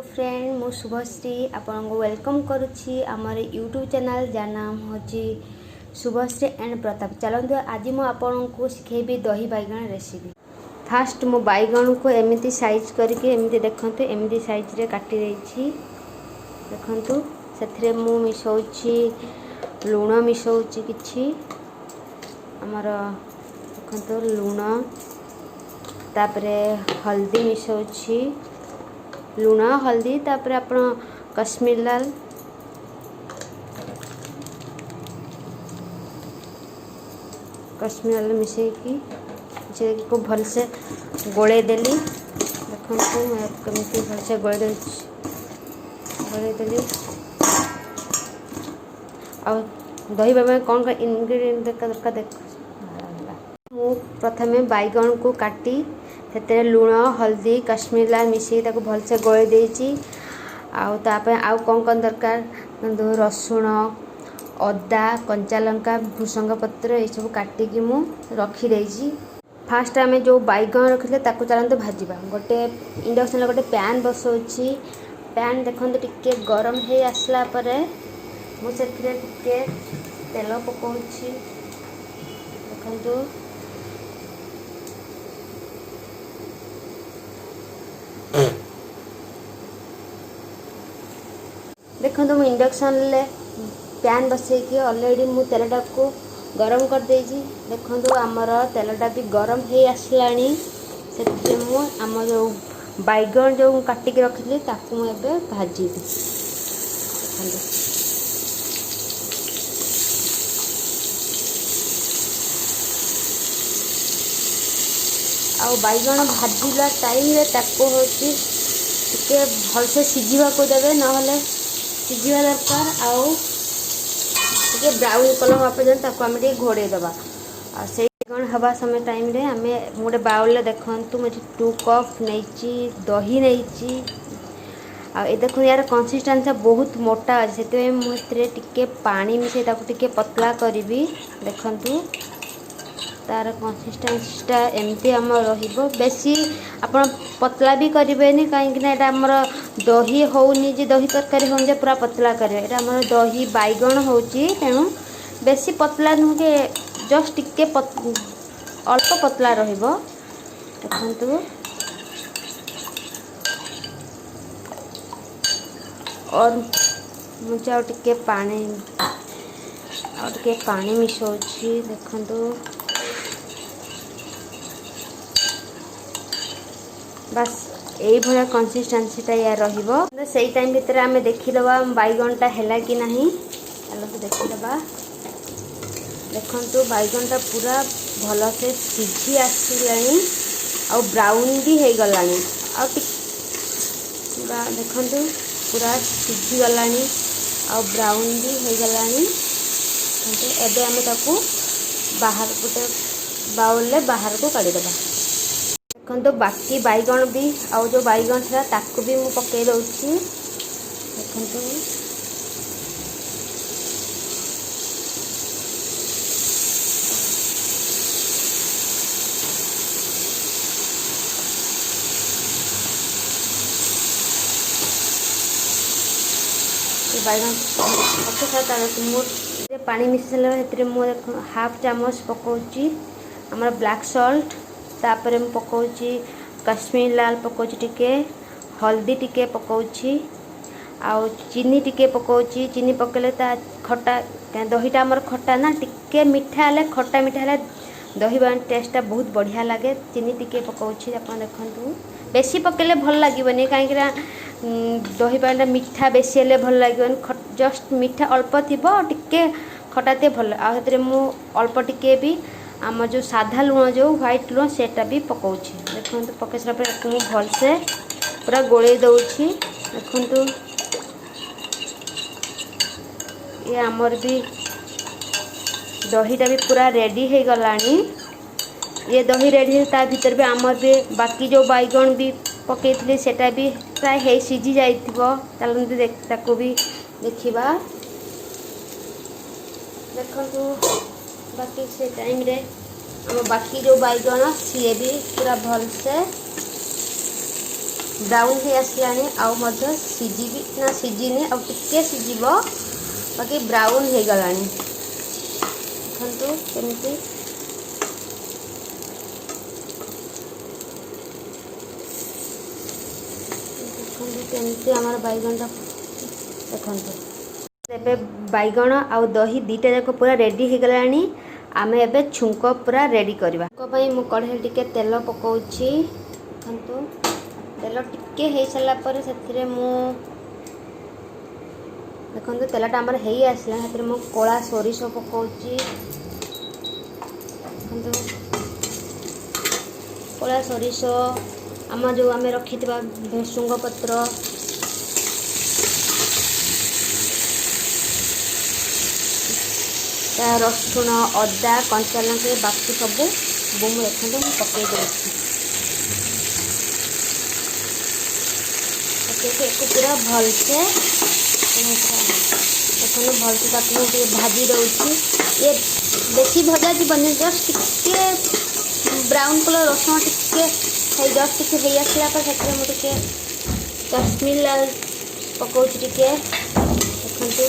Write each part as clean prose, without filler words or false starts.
Friend मु शुभश्री आपन को वेलकम करुच्ची आमर यूट्यूब चैनल जार नाम होची शुभश्री एंड प्रताप। चलते आज मु आपन को सिखेबी दही बैगण रेसिपी। फास्ट मु बैगण को एमती साइज करके एमती देखंतु एमती साइज रे काटी देछि। देखंतु सेथरे मु मिसौछि लूण मिसौछि किछि हमर देखंतु लूण तापरे हल्दी मिसौछि लूण हल्दी तापरे आपण कश्मीर लाल मिसेकी को भल से गोले देली। देखंतु मैं केमती भल से गोले देली और दही बाबा कौन का इंग्रेडिएंट दरकार देख मु प्रथमे बैगण को काटी से लूण हल्दी कश्मीर लाल मिसई भल से गोले देछि। आउ कौन दरकार रसुण अदा कंचा लंका भृसंग पत्र ये सब काटिकी मु रखी देछि। फास्ट आम जो बैगण रखिले ताको चलते भाजवा। गोटे इंडक्शन गोटे पैन बसौछि। पैन देखते टिके गरम हो आसला परे मु सेथिरे टिके तेल पकाउछि। देखंतु देखो मु इंडक्शन ले पैन बसैकी ऑलरेडी मु तेलटा को गरम कर देछि। देखो आमर तेलटा भी गरम हो आसलानी से मु आम जो बैगण जो काटिक रखी ताकू मुझे भाजीबी। आउ बैगण भाजिला टाइम रे ताको होची टिके भल से सिझिबा को देबे नहले सिझिबा दरकार। आउ टिके ब्राउन कलर हवा पर्यंत ताको आम टिके घोड़े दबा। आ से बैगण हवा समय टाइम रे आमे गोटे बाउल ले देखंतु मुझे 2 कप नैची दही नैची। आ ए देखो यार कंसिस्टेंसी बहुत मोटा अछि सेते मुत्रे टिके पानी मिसे ताको टिके पतला करबी। देखंतु तार कंसिस्टेंसीटा एमती आम रहिबो। बेसी आपण पतला भी करें कहीं आमर दही होनी जे दही तरकारी हो पूरा पतला करें ये आमर दही बैगण होची तेणु बेसी पतला नुह के जस्ट टिके अल्प पतला रहिबो। देखंतु और मुझे टिके पानी मिसौची। देखंतु बस यही भाया कंसिस्टेंसीटा या रहिबो। सही टाइम भितर आम देखीदबा बैगणटा हैला कि नहीं चलो देखीदबा। देखंतु बैगणटा पूरा भल से सिझी आसलानी आ ब्राउन भी हो गलानी। आ देखंतु पूरा सिझी गलानी आ ब्राउन भी हो गलानी। एबे आम ताकू बाहर गोटे बाउल ले बाहर को काढ़ी देबा। देखो बाकी बैगण भी आउ जो बैगण था ताकू भी मु पकई दउछि। देखो बैगण पके पानी मिसले मु हाफ चामच पकाउछि हमर ब्लैक सॉल्ट तापर मु पकाउछि कश्मीर लाल पकाउछि टिके हल्दी टिके पकाउछि आउ चीनी टिके पकाउछि। चीनी पकेले ता खट्टा दहीटा हमर खट्टा ना टिके मीठा हेले खट्टा मीठा हेले दही बान टेस्टटा बहुत बढ़िया लगे। चीनी टिके पकाउछि आपन देखंतु बेसी पकेले भल लागबनी काहेकि दही बानटा मीठा बेसी हेले भल लागबनी। जस्ट मीठा अल्प थिबो टिके खट्टाते भल आ हेतरे मु अल्प टिके भी आम जो साधा लुण जो व्हाइट लुण सेटा भी पकाउछि। देखंतु पके सरा पर मु भल से पूरा गोले दउछि। देखंतु ये आमर भी दहीटा भी पूरा रेडी हो गलानी। ये दही रेडी है ता भीतर भी आमर भी बाकी जो बैगण भी पकेइथले सेटा भी प्राय हे सिझी जाइथिबो। चलंतु ताको भी देखिबा। देखंतु बाकी से टाइम रे हम बाकी जो बैगण सी भी पूरा भल से ब्राउन हो आसलानी आउ मध्य सिझी ना सिझीनी आउ टिके सिझिब बाकी ब्राउन हो गलानी देखंतु केमिति केमती आमर बैगणटा देखते एबे बैगण आउ दही दीटा जाक पूरा रेडी हो गलानी आमे एबे छुंक पूरा रेडी करबा छुंक मु कढ़े टिके तेल पकाउछि देखंतु तेल टिके हे सला पर सेथिरे मु देखंतु तेलटा हमर हेई आसला सेथिरे मु कोला सोरिष पकाउछि देखंतु कोला सोरिष आम जो आम रखी भेसुंग पत्र रसुण अदा कंचा लंका बाकी सब बुम देखते पकई पकई एक पूरा भलसे देखते भलसे ताकू भाजी दूसरी ये बेसी भजा जीवन जस्ट टिके ब्राउन कलर रसुण टिके जस्ट टिके हो आसला पर मुझे काश्मीर लाल पकाउछि टिके देखंतु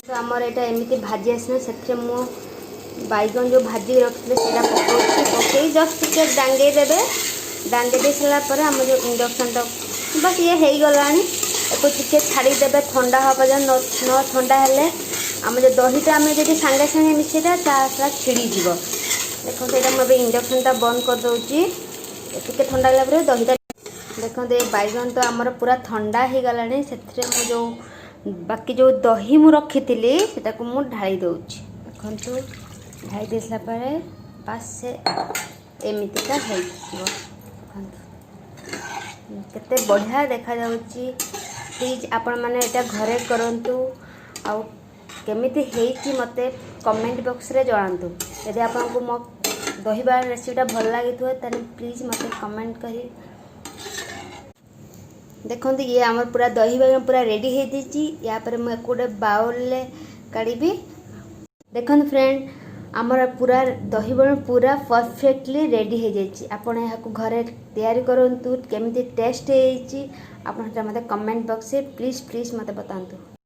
तो आमर यहाँ एमती भाजी आसना से मु बैगन जो भाजी रखते से पकाउछि पकई जस्ट टिके डांगे देबे डांगे दे सारापर आम जो इंडक्शन टा बस ये हो गलानी एको टिके छाड़ी देबे ठंडा हवा न ठंडा हेले आम जो दहीटा आम जो सांगे सांगे मिसेटा ता छिड़ी जीव देखो ये मुझे इंडक्शन टा बंद कर दूची टिके ठंडा है दहीटा देखते बैगन तो आमर पूरा ठंडा हो गलानी से जो बाकी जो दही मु रखी से ढाई दूची देखु ढाई दे सारापर बास से एमतीका केते बढ़िया देखा जाउची प्लीज आपण मैंने यहाँ घरे करंतु आउ केमिति हेइची मते कमेंट बॉक्स रे जणांतु यदि आपको मो दही बार रेसिपीटा भल लगी ताने प्लीज मते कमेंट करी देखते ये आम पूरा दही बैगन पूरा रेडी हो जाइए या पर मुझे गोटे बाउल काढ़ी देखते फ्रेंड आमर पूरा दही बैगन पूरा परफेक्टली रेडी हो जाइए आपड़ यहाँ घरे तैयारी करूँ केमी टेस्ट हो मते कमेंट बॉक्स से प्लीज प्लीज मते बतातु।